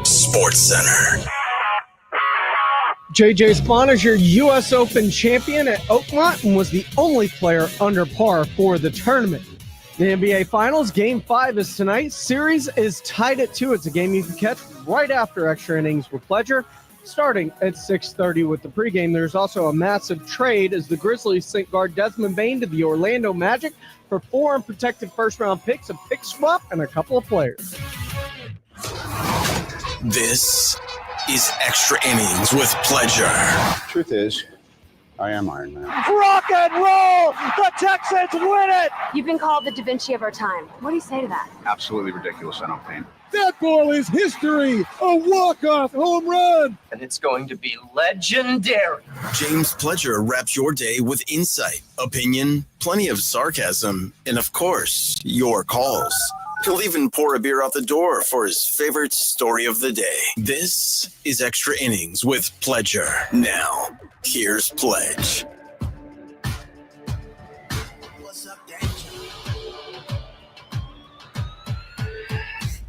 Sports Center. JJ Spawn is your U.S. Open champion at Oakmont and was the only player under par for the tournament. The NBA Finals, Game 5 is tonight. Series is tied at 2. It's a game you can catch right after extra innings with Pledger, starting at 6:30 with the pregame. There's also a massive trade as the Grizzlies sent guard Desmond Bane to the Orlando Magic for 4 unprotected first-round picks, a pick swap, and a couple of players. This is Extra Innings with Pledger. Truth is, I am Iron Man. Rock and roll! The Texans win it! You've been called the Da Vinci of our time. What do you say to that? Absolutely ridiculous. I don't paint. That ball is history. A walk-off home run. And it's going to be legendary. James Pledger wraps your day with insight, opinion, plenty of sarcasm, and of course, your calls. He'll even pour a beer out the door for his favorite story of the day. This is Extra Innings with Pledger. Now, here's Pledge. What's up, Danger?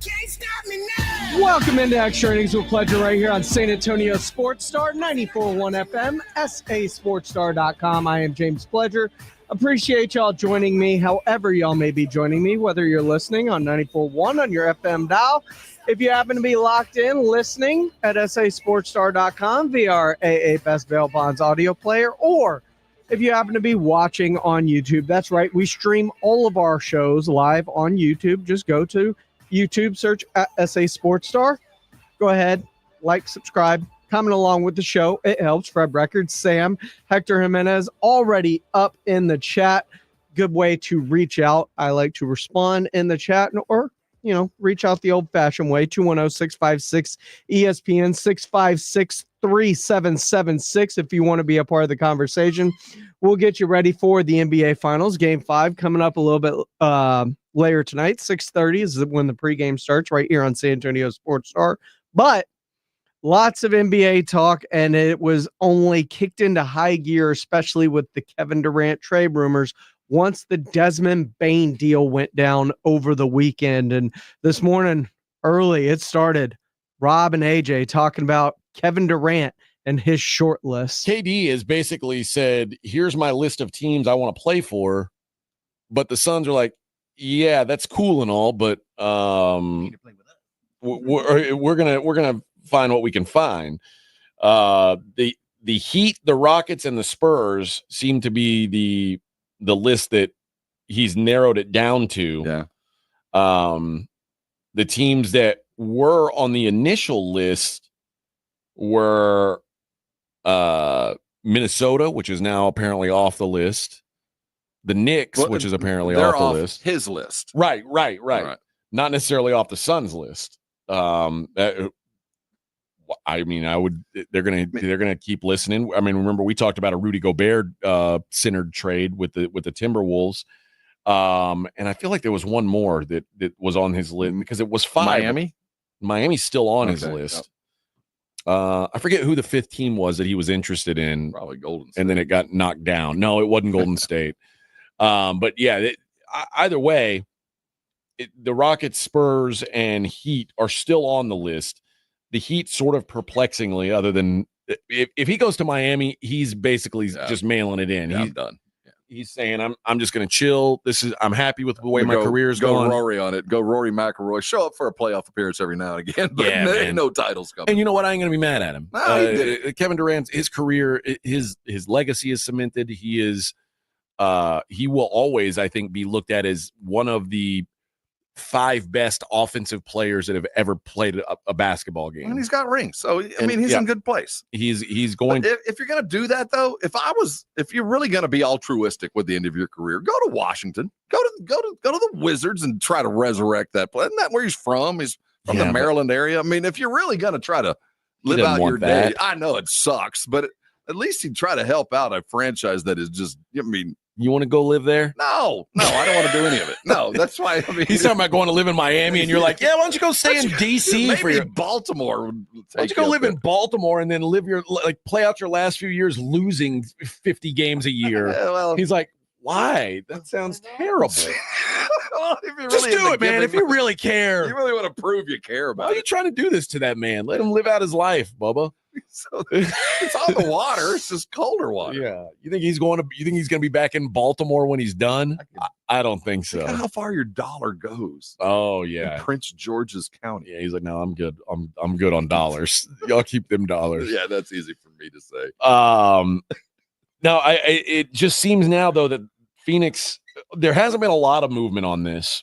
Can't stop me now. Welcome into Extra Innings with Pledger right here on San Antonio Sports Star, 94.1 FM, sasportstar.com. I am James Pledger. Appreciate y'all joining me, however y'all may be joining me, whether you're listening on 94.1 on your FM dial. If you happen to be locked in listening at sasportstar.com via our AA Best Bail Bonds audio player, or if you happen to be watching on YouTube, that's right, we stream all of our shows live on YouTube. Just go to YouTube, search at SA Sports Star. Go ahead, like, subscribe, comment along with the show. It helps. Fred Records, Sam, Hector Jimenez, already up in the chat. Good way to reach out. I like to respond in the chat or, reach out the old-fashioned way. 210-656-ESPN, 656-3776 if you want to be a part of the conversation. We'll get you ready for the NBA Finals. Game 5 coming up a little bit later tonight. 6:30 is when the pregame starts right here on San Antonio Sports Star. But lots of NBA talk, and it was only kicked into high gear, especially with the Kevin Durant trade rumors, once the Desmond Bane deal went down over the weekend. And this morning, early, it started. Rob and AJ talking about Kevin Durant and his short list. KD has basically said, here's my list of teams I want to play for. But the Suns are like, yeah, that's cool and all, but we're gonna find what we can find. The Heat, the Rockets, and the Spurs seem to be the list that he's narrowed it down to. Yeah. The teams that were on the initial list were Minnesota, which is now apparently off the list. The Knicks, which is apparently off the list. His list. Right. Not necessarily off the Suns list. I mean, they're gonna keep listening. I mean, remember we talked about a Rudy Gobert centered trade with the Timberwolves, and I feel like there was one more that was on his list because it was 5. Miami's still on his list. Yep. I forget who the 5th team was that he was interested in. Probably Golden State. And then it got knocked down. No, it wasn't Golden State. But yeah, either way, the Rockets, Spurs, and Heat are still on the list. The Heat sort of perplexingly, other than if he goes to Miami, he's basically just mailing it in. Yeah, he's done. Yeah. He's saying, I'm just going to chill. I'm happy with the way my career's going. Go Rory on it. Go Rory McIlroy. Show up for a playoff appearance every now and again, but there ain't no titles coming. And you know what? I ain't going to be mad at him. Kevin Durant's his career, his legacy is cemented. He will always, I think, be looked at as one of the 5 best offensive players that have ever played a basketball game. And he's got rings. So, I mean, he's in good place. He's going. If you're going to do that, though, if you're really going to be altruistic with the end of your career, go to Washington, go to the Wizards and try to resurrect that play. Isn't that where he's from? He's from the Maryland area. I mean, if you're really going to try to live out your day, I know it sucks, but at least he'd try to help out a franchise that is just, I mean, you want to go live there? No, I don't want to do any of it. No, that's why. I mean, he's talking about going to live in Miami, and you're like, yeah, why don't you go stay in D.C. for your Baltimore? Why don't you go live in Baltimore and then play out your last few years losing 50 games a year? Well, he's like, why? That sounds terrible. Well, if you Just really do it, man. If you really care. you really want to prove you care Why about are you it. trying to do this to that man? Let him live out his life, Bubba. So it's on the water. It's just colder water. Yeah. You think he's going to be back in Baltimore when he's done? I don't think so. Look at how far your dollar goes. Oh In yeah. Prince George's County. Yeah, he's like, no, I'm good. I'm good on dollars. Y'all keep them dollars. Yeah, that's easy for me to say. No, it just seems now though that Phoenix, there hasn't been a lot of movement on this,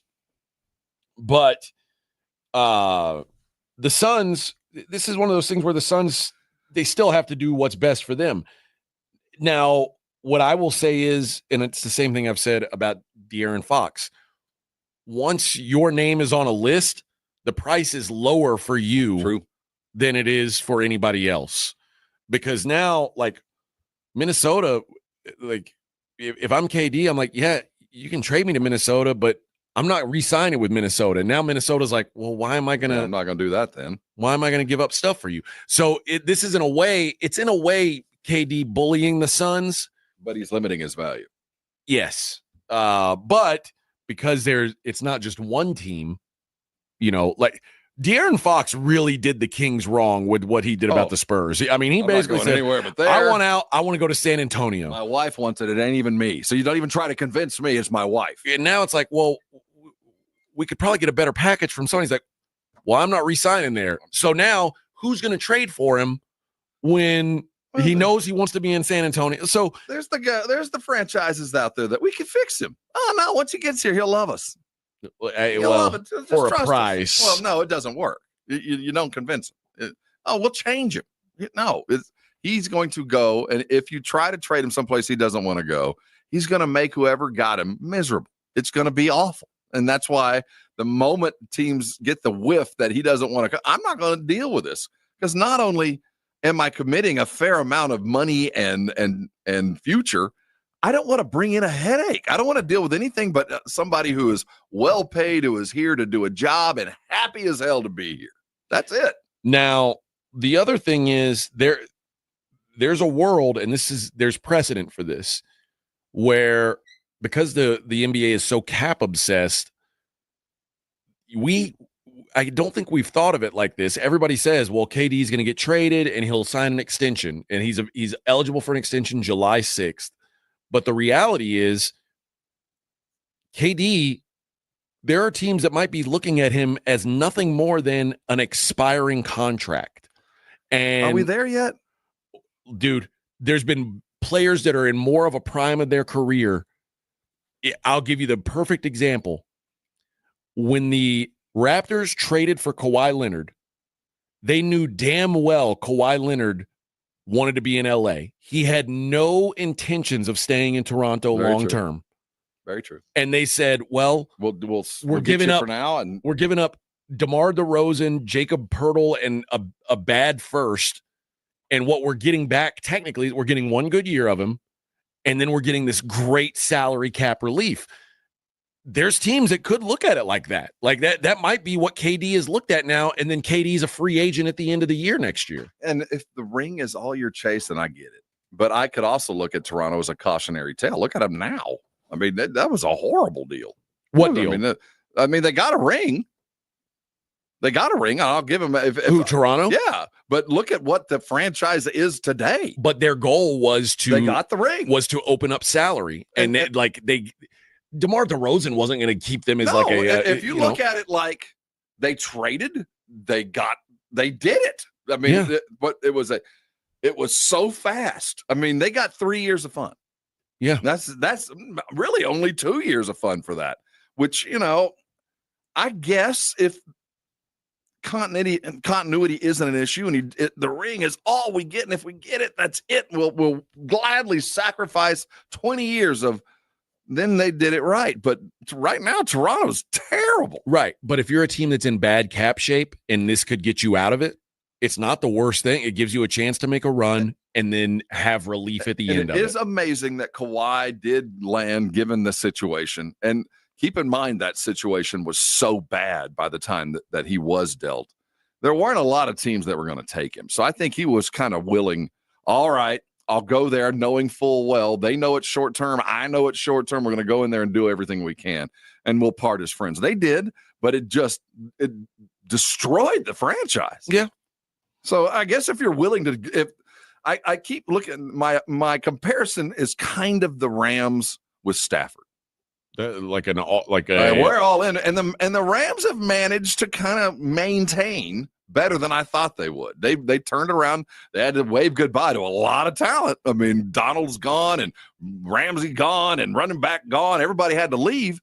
but the Suns, this is one of those things where the Suns, they still have to do what's best for them. Now, what I will say is, and it's the same thing I've said about De'Aaron Fox, once your name is on a list, the price is lower for you than it is for anybody else. Because now, like Minnesota, like if I'm KD, I'm like, yeah, you can trade me to Minnesota, but I'm not re-signing with Minnesota. Now Minnesota's like, well, why am I gonna? I'm not gonna do that then. Why am I gonna give up stuff for you? So this is in a way KD bullying the Suns, but he's limiting his value. Yes, but because it's not just one team, like De'Aaron Fox really did the Kings wrong with what he did about the Spurs. I mean, he basically said, anywhere but there. I want out. I want to go to San Antonio. My wife wants it. It ain't even me. So you don't even try to convince me it's my wife. And now it's like, well, we could probably get a better package from someone. He's like, well, I'm not re-signing there. So now who's going to trade for him when he knows he wants to be in San Antonio? So there's the franchises out there that we can fix him. Oh no, once he gets here, he'll love us. He'll love it. Just for a price. Well, no, it doesn't work. You don't convince him. We'll change him. No, he's going to go, and if you try to trade him someplace he doesn't want to go, he's going to make whoever got him miserable. It's going to be awful. And that's why the moment teams get the whiff that he doesn't want to, I'm not going to deal with this, because not only am I committing a fair amount of money and future, I don't want to bring in a headache. I don't want to deal with anything but somebody who is well paid, who is here to do a job and happy as hell to be here. That's it. Now, the other thing is there's a world, and there's precedent for this, where because the NBA is so cap obsessed, I don't think we've thought of it like this. Everybody says, well, KD is going to get traded and he'll sign an extension, and he's eligible for an extension July 6th. But the reality is, KD, there are teams that might be looking at him as nothing more than an expiring contract. And are we there yet? Dude, there's been players that are in more of a prime of their career. I'll give you the perfect example. When the Raptors traded for Kawhi Leonard, they knew damn well Kawhi Leonard wanted to be in LA. He had no intentions of staying in Toronto long term. Very true. And they said, well, we're giving up for now, and we're giving up DeMar DeRozan, Jacob Poeltl, and a bad first. And what we're getting back, technically, we're getting one good year of him, and then we're getting this great salary cap relief. There's teams that could look at it like that. Like that might be what KD is looked at now, and then KD is a free agent at the end of the year next year. And if the ring is all you're chasing, I get it. But I could also look at Toronto as a cautionary tale. Look at them now. I mean, that was a horrible deal. What deal? I mean, they got a ring. They got a ring. I'll give them. Toronto? Yeah. But look at what the franchise is today. But their goal was they got the ring. Was to open up salary. And DeMar DeRozan wasn't going to keep them as if you look at it like they traded, they did it. I mean, but it was so fast. I mean, they got 3 years of fun. Yeah. That's really only 2 years of fun for that, which, I guess if continuity isn't an issue and the ring is all we get, and if we get it, that's it. We'll gladly sacrifice 20 years of, then they did it right. But right now, Toronto's terrible. Right. But if you're a team that's in bad cap shape and this could get you out of it, it's not the worst thing. It gives you a chance to make a run and then have relief at the end of it. It is amazing that Kawhi did land given the situation. And keep in mind that situation was so bad by the time that he was dealt. There weren't a lot of teams that were going to take him. So I think he was kind of willing, all right, I'll go there knowing full well they know it's short term. I know it's short term. We're going to go in there and do everything we can, and we'll part as friends. They did, but it destroyed the franchise. Yeah. So I guess if you're willing to, if I keep looking, my comparison is kind of the Rams with Stafford. We're all in, and the Rams have managed to kind of maintain better than I thought they would. They turned around. They had to wave goodbye to a lot of talent. I mean, Donald's gone and Ramsey gone and running back gone. Everybody had to leave,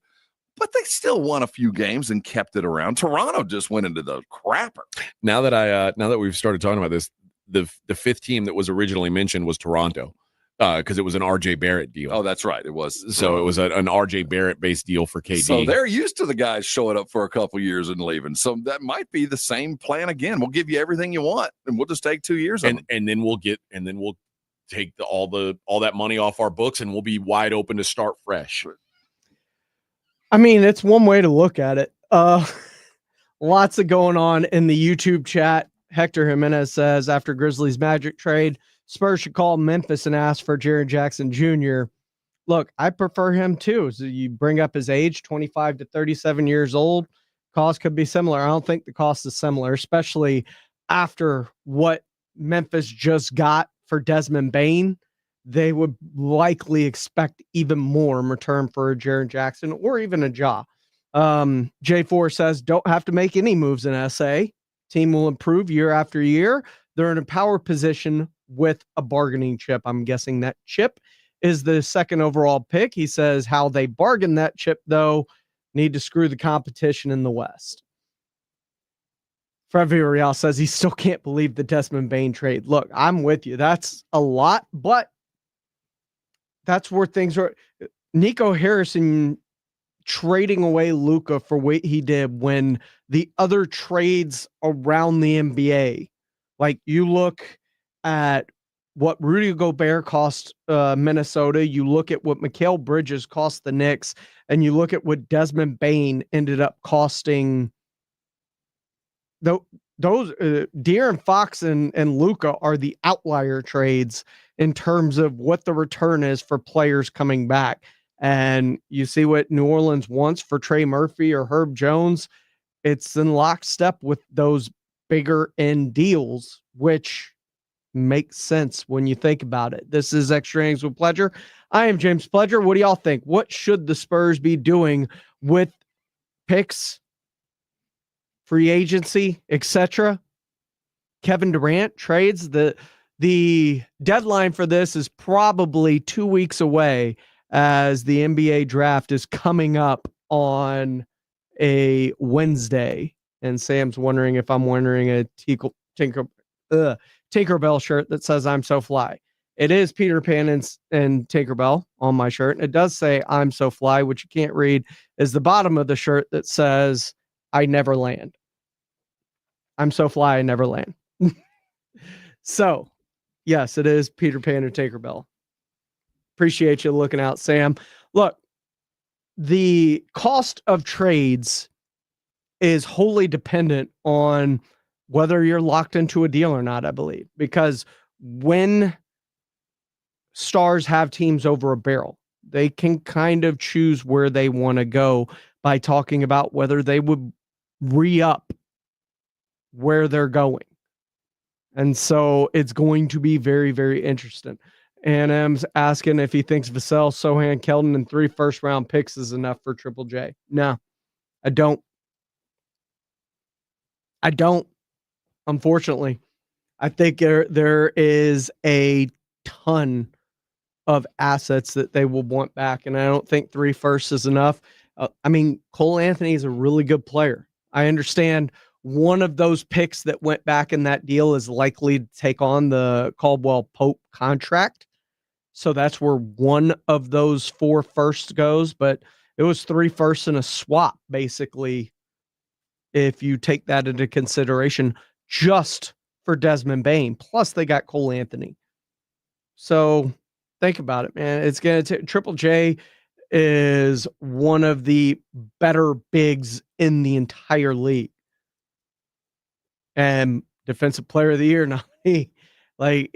but they still won a few games and kept it around. Toronto just went into the crapper. Now that we've started talking about this, the fifth team that was originally mentioned was Toronto. Because it was an RJ Barrett deal. Oh, that's right. It was. So it was an RJ Barrett based deal for KD. So they're used to the guys showing up for a couple years and leaving. So that might be the same plan again. We'll give you everything you want, and we'll just take 2 years. And then we'll take all that money off our books, and we'll be wide open to start fresh. I mean, it's one way to look at it. Lots of going on in the YouTube chat. Hector Jimenez says after Grizzlies Magic trade, Spurs should call Memphis and ask for Jaren Jackson Jr. Look, I prefer him too. So you bring up his age, 25 to 37 years old. Cost could be similar. I don't think the cost is similar, especially after what Memphis just got for Desmond Bane. They would likely expect even more in return for a Jaren Jackson or even a Ja. J4 says, don't have to make any moves in SA. Team will improve year after year. They're in a power position with a bargaining chip. I'm guessing that chip is the second overall pick. He says how they bargain that chip, though, need to screw the competition in the West. Fred Villarreal says he still can't believe the Desmond Bane trade. Look, I'm with you. That's a lot, but that's where things are. Nico Harrison trading away Luka for what he did when the other trades around the NBA, like you look at what Rudy Gobert cost Minnesota, you look at what Mikal Bridges cost the Knicks, and you look at what Desmond Bane ended up costing. Those De'Aaron Fox and Luka are the outlier trades in terms of what the return is for players coming back. And you see what New Orleans wants for Trey Murphy or Herb Jones. It's in lockstep with those bigger end deals, which makes sense when you think about it. This is Extra Innings with Pledger. I am James Pledger. What do y'all think? What should the Spurs be doing with picks, free agency, etc.? Kevin Durant trades. The deadline for this is probably 2 weeks away, as the NBA draft is coming up on a Wednesday. And Sam's wondering if I'm wearing a Tinkerbell shirt that says I'm so fly. It is Peter Pan and Tinkerbell on my shirt. And it does say I'm so fly, which you can't read, is the bottom of the shirt that says I never land. I'm so fly, I never land. So, yes, it is Peter Pan and Tinkerbell. Appreciate you looking out, Sam. Look, the cost of trades is wholly dependent on whether you're locked into a deal or not, I believe, because when stars have teams over a barrel, they can kind of choose where they want to go by talking about whether they would re-up where they're going. And so it's going to be very, very interesting. And M's asking if he thinks Vassell, Sohan, Keldon, and 3 first-round picks is enough for Triple J. No, I don't. Unfortunately. I think there is a ton of assets that they will want back, and I don't think 3 firsts is enough. I mean, Cole Anthony is a really good player. I understand one of those picks that went back in that deal is likely to take on the Caldwell Pope contract. So that's where one of those 4 firsts goes, but it was 3 firsts and a swap, basically, if you take that into consideration, just for Desmond Bane. Plus, they got Cole Anthony. So think about it, man. It's going to Triple J is one of the better bigs in the entire league. And defensive player of the year nominee. Like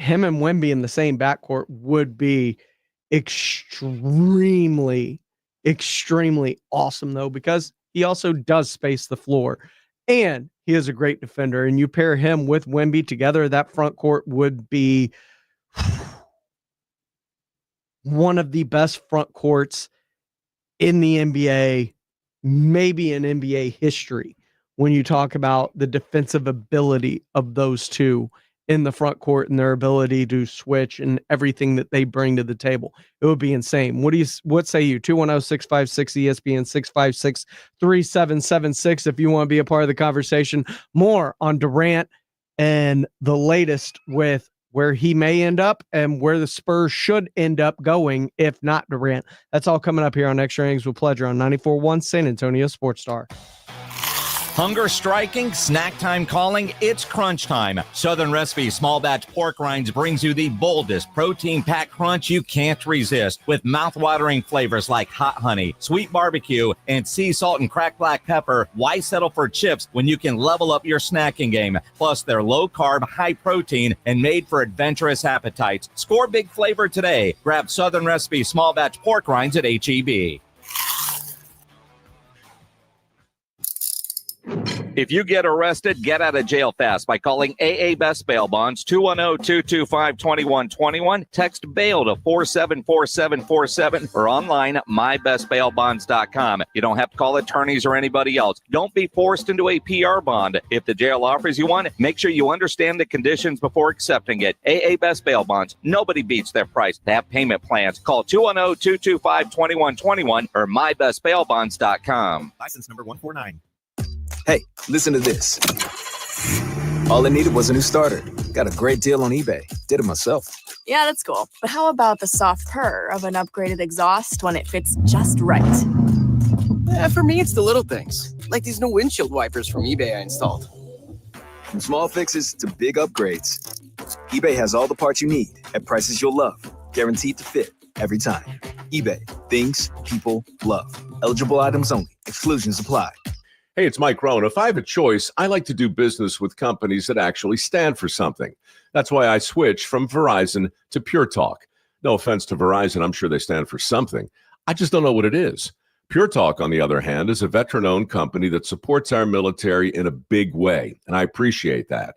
him and Wemby in the same backcourt would be extremely, extremely awesome, though, because he also does space the floor. And he is a great defender. And you pair him with Wemby together, that front court would be one of the best front courts in the NBA, maybe in NBA history, when you talk about the defensive ability of those two in the front court and their ability to switch and everything that they bring to the table. It would be insane. What say you? 210-656 ESPN 656-3776 if you want to be a part of the conversation. More on Durant and the latest with where he may end up and where the Spurs should end up going if not Durant. That's all coming up here on Extra Innings with Pleasure on 94.1 San Antonio Sports Star. Hunger striking, snack time calling, it's crunch time. Southern Recipe Small Batch Pork Rinds brings you the boldest protein-packed crunch you can't resist with mouth-watering flavors like hot honey, sweet barbecue, and sea salt and cracked black pepper. Why settle for chips when you can level up your snacking game? Plus, they're low-carb, high-protein, and made for adventurous appetites. Score big flavor today. Grab Southern Recipe Small Batch Pork Rinds at H-E-B. If you get arrested, get out of jail fast by calling AA Best Bail Bonds, 210-225-2121. Text bail to 474747 or online mybestbailbonds.com. You don't have to call attorneys or anybody else. Don't be forced into a PR bond. If the jail offers you one, make sure you understand the conditions before accepting it. AA Best Bail Bonds. Nobody beats their price. They have payment plans. Call 210-225-2121 or mybestbailbonds.com. License number 149. Hey, listen to this. All I needed was a new starter. Got a great deal on eBay. Did it myself. Yeah, that's cool. But how about the soft purr of an upgraded exhaust when it fits just right? For me, it's the little things. Like these new windshield wipers from eBay I installed. From small fixes to big upgrades, eBay has all the parts you need at prices you'll love. Guaranteed to fit every time. eBay. Things people love. Eligible items only. Exclusions apply. Hey, it's Mike Rohn. If I have a choice, I like to do business with companies that actually stand for something. That's why I switched from Verizon to Pure Talk. No offense to Verizon, I'm sure they stand for something. I just don't know what it is. Pure Talk, on the other hand, is a veteran-owned company that supports our military in a big way, and I appreciate that.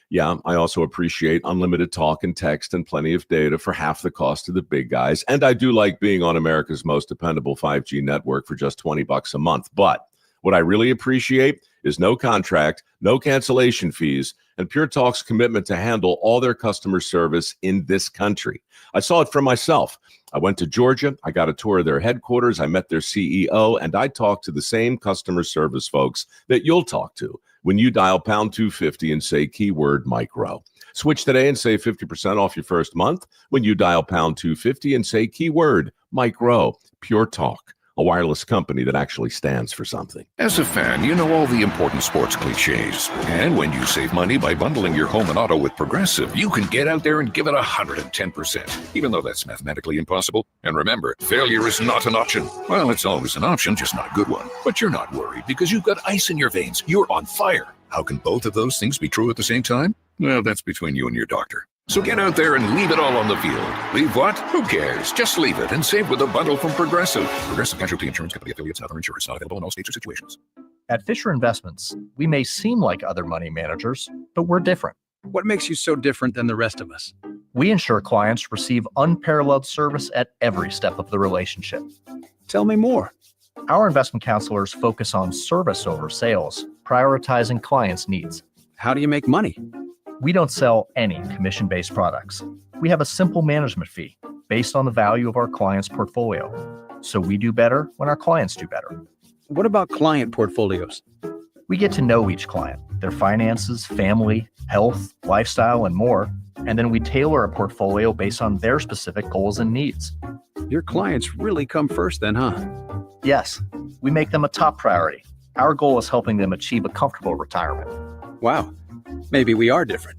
Yeah, I also appreciate unlimited talk and text and plenty of data for half the cost of the big guys, and I do like being on America's most dependable 5G network for just $20 a month, but what I really appreciate is no contract, no cancellation fees, and Pure Talk's commitment to handle all their customer service in this country. I saw it for myself. I went to Georgia. I got a tour of their headquarters. I met their CEO, and I talked to the same customer service folks that you'll talk to when you dial pound 250 and say keyword Mike Rowe. Switch today and save 50% off your first month when you dial pound 250 and say keyword Mike Rowe. Pure Talk, a wireless company that actually stands for something. As a fan, you know all the important sports cliches. And when you save money by bundling your home and auto with Progressive, you can get out there and give it 110%, even though that's mathematically impossible. And remember, failure is not an option. Well, it's always an option, just not a good one. But you're not worried because you've got ice in your veins. You're on fire. How can both of those things be true at the same time? Well, that's between you and your doctor. So get out there and leave it all on the field. Leave what? Who cares? Just leave it and save with a bundle from Progressive. Progressive Casualty Insurance Company affiliates and other insurers. Not available in all states or situations. At Fisher Investments, we may seem like other money managers, but we're different. What makes you so different than the rest of us? We ensure clients receive unparalleled service at every step of the relationship. Tell me more. Our investment counselors focus on service over sales, prioritizing clients' needs. How do you make money? We don't sell any commission-based products. We have a simple management fee based on the value of our client's portfolio. So we do better when our clients do better. What about client portfolios? We get to know each client, their finances, family, health, lifestyle, and more. And then we tailor a portfolio based on their specific goals and needs. Your clients really come first then, huh? Yes, we make them a top priority. Our goal is helping them achieve a comfortable retirement. Wow. Maybe we are different.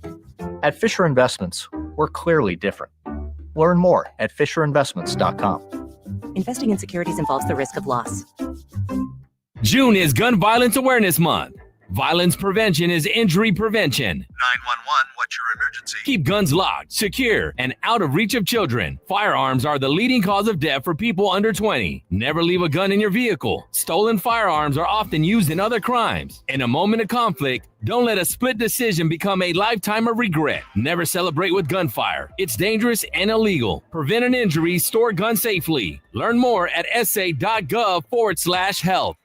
At Fisher Investments, we're clearly different. Learn more at FisherInvestments.com. Investing in securities involves the risk of loss. June is Gun Violence Awareness Month. Violence prevention is injury prevention. 911, what's your emergency? Keep guns locked, secure, and out of reach of children. Firearms are the leading cause of death for people under 20. Never leave a gun in your vehicle. Stolen firearms are often used in other crimes. In a moment of conflict, don't let a split decision become a lifetime of regret. Never celebrate with gunfire. It's dangerous and illegal. Prevent an injury, store guns safely. Learn more at sa.gov/health.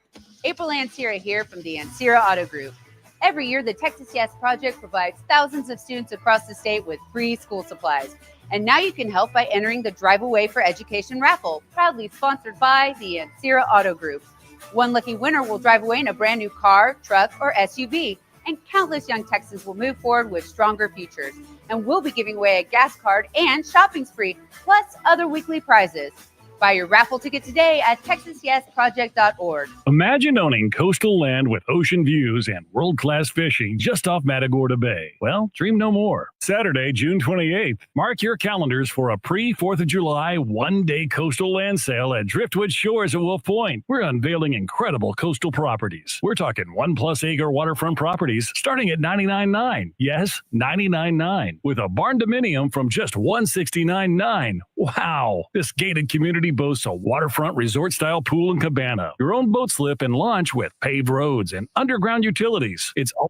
April Ansira here from the Ansira Auto Group. Every year, the Texas Yes Project provides thousands of students across the state with free school supplies. And now you can help by entering the Drive Away for Education raffle, proudly sponsored by the Ansira Auto Group. One lucky winner will drive away in a brand new car, truck, or SUV. And countless young Texans will move forward with stronger futures. And we'll be giving away a gas card and shopping spree, plus other weekly prizes. Buy your raffle ticket today at texasyesproject.org. Imagine owning coastal land with ocean views and world-class fishing just off Matagorda Bay. Well, dream no more. Saturday, June 28th. Mark your calendars for a pre-4th of July one-day coastal land sale at Driftwood Shores at Wolf Point. We're unveiling incredible coastal properties. We're talking 1+ acre waterfront properties starting at $99.9. Yes, $99.9. With a barn dominium from just $169.9. Wow. This gated community boasts a waterfront resort-style pool and cabana, your own boat slip and launch with paved roads and underground utilities. It's all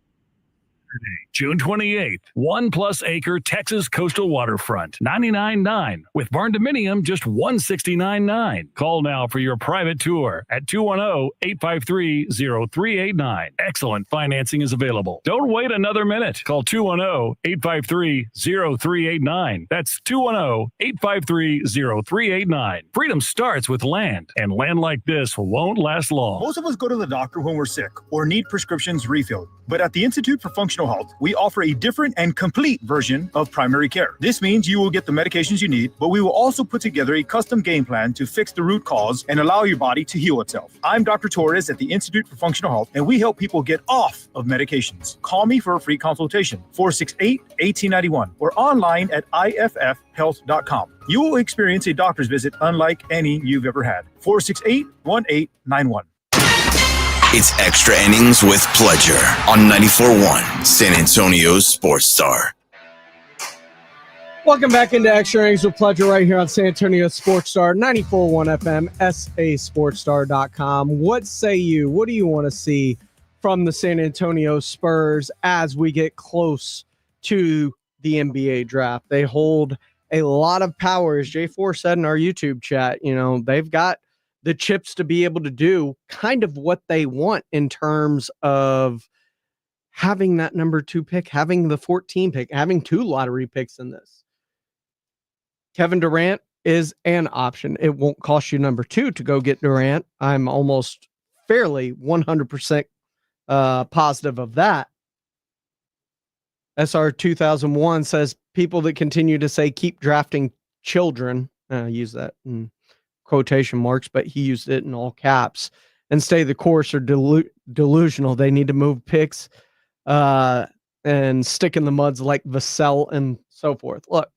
Saturday, June 28th. 1+ acre Texas coastal waterfront, $99.9. With barn dominium, just $169.9. Call now for your private tour at 210-853-0389. Excellent financing is available. Don't wait another minute. Call 210-853-0389. That's 210-853-0389. Freedom starts with land, and land like this won't last long. Most of us go to the doctor when we're sick or need prescriptions refilled. But at the Institute for Functional Health, we offer a different and complete version of primary care. This means you will get the medications you need, but we will also put together a custom game plan to fix the root cause and allow your body to heal itself. I'm Dr. Torres at the Institute for Functional Health, and we help people get off of medications. Call me for a free consultation, 468-1891, or online at iffhealth.com. You will experience a doctor's visit unlike any you've ever had. 468-1891. It's Extra Innings with Pledger on 94.1 San Antonio's Sports Star. Welcome back into Extra Innings with Pledger right here on San Antonio Sports Star, 94.1 FM, sasportstar.com. What say you? What do you want to see from the San Antonio Spurs as we get close to the NBA draft? They hold a lot of power, as J4 said in our YouTube chat. You know, they've got the chips to be able to do kind of what they want in terms of having that number 2 pick, having the 14 pick, having 2 lottery picks in this. Kevin Durant is an option. It won't cost you number 2 to go get Durant. I'm almost fairly 100% positive of that. SR 2001 says people that continue to say keep drafting children, use that in quotation marks, but he used it in all caps, and stay the course are delusional. They need to move picks and stick in the muds like Vassell and so forth. Look,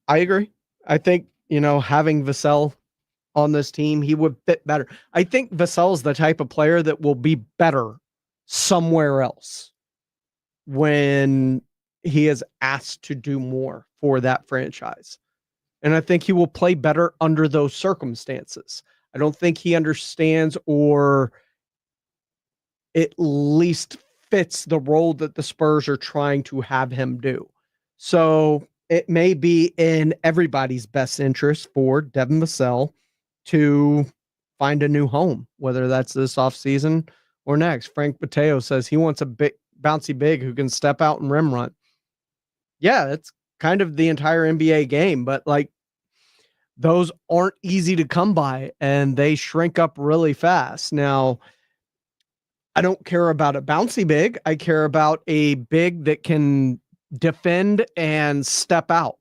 I agree. I think, having Vassell on this team, he would fit better. I think Vassell's the type of player that will be better somewhere else when he is asked to do more for that franchise. And I think he will play better under those circumstances. I don't think he understands or at least fits the role that the Spurs are trying to have him do. So it may be in everybody's best interest for Devin Vassell to find a new home, whether that's this offseason or next. Frank Mateo says he wants a big, bouncy big who can step out and rim run. Yeah, that's kind of the entire NBA game, but those aren't easy to come by and they shrink up really fast. Now, I don't care about a bouncy big. I care about a big that can defend and step out.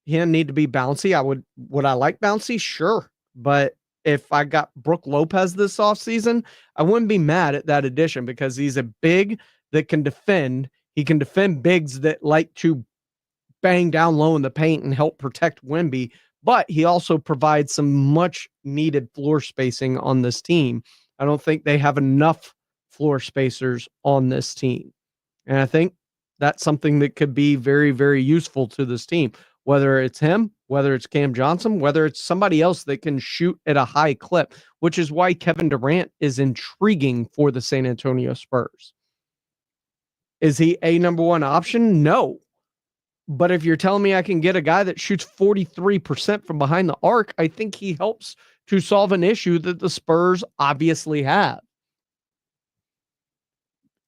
He didn't need to be bouncy. Would I like bouncy? Sure. But if I got Brook Lopez this offseason, I wouldn't be mad at that addition because he's a big that can defend. He can defend bigs that like to bang down low in the paint and help protect Wemby, but he also provides some much needed floor spacing on this team. I don't think they have enough floor spacers on this team. And I think that's something that could be very, very useful to this team, whether it's him, whether it's Cam Johnson, whether it's somebody else that can shoot at a high clip, which is why Kevin Durant is intriguing for the San Antonio Spurs. Is he a number one option? No. But if you're telling me I can get a guy that shoots 43% from behind the arc, I think he helps to solve an issue that the Spurs obviously have.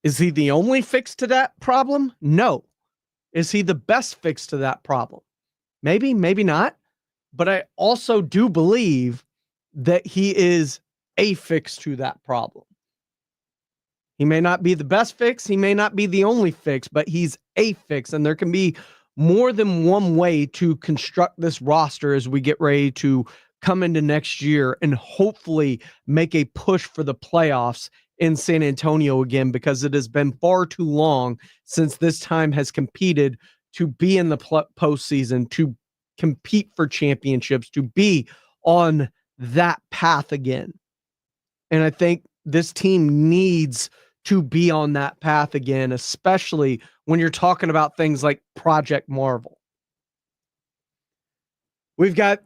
Is he the only fix to that problem? No. Is he the best fix to that problem? Maybe, maybe not. But I also do believe that he is a fix to that problem. He may not be the best fix. He may not be the only fix, but he's a fix. And there can be more than one way to construct this roster as we get ready to come into next year and hopefully make a push for the playoffs in San Antonio again, because it has been far too long since this time has competed to be in the postseason, to compete for championships, to be on that path again. And I think this team needs to be on that path again, especially when you're talking about things like Project Marvel. We've got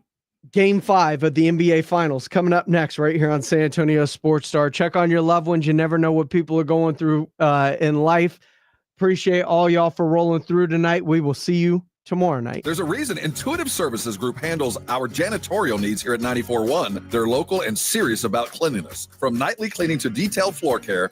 Game 5 of the NBA Finals coming up next right here on San Antonio Sports Star. Check on your loved ones. You never know what people are going through in life. Appreciate all y'all for rolling through tonight. We will see you tomorrow night. There's a reason Intuitive Services Group handles our janitorial needs here at 94.1. They're local and serious about cleanliness. From nightly cleaning to detailed floor care,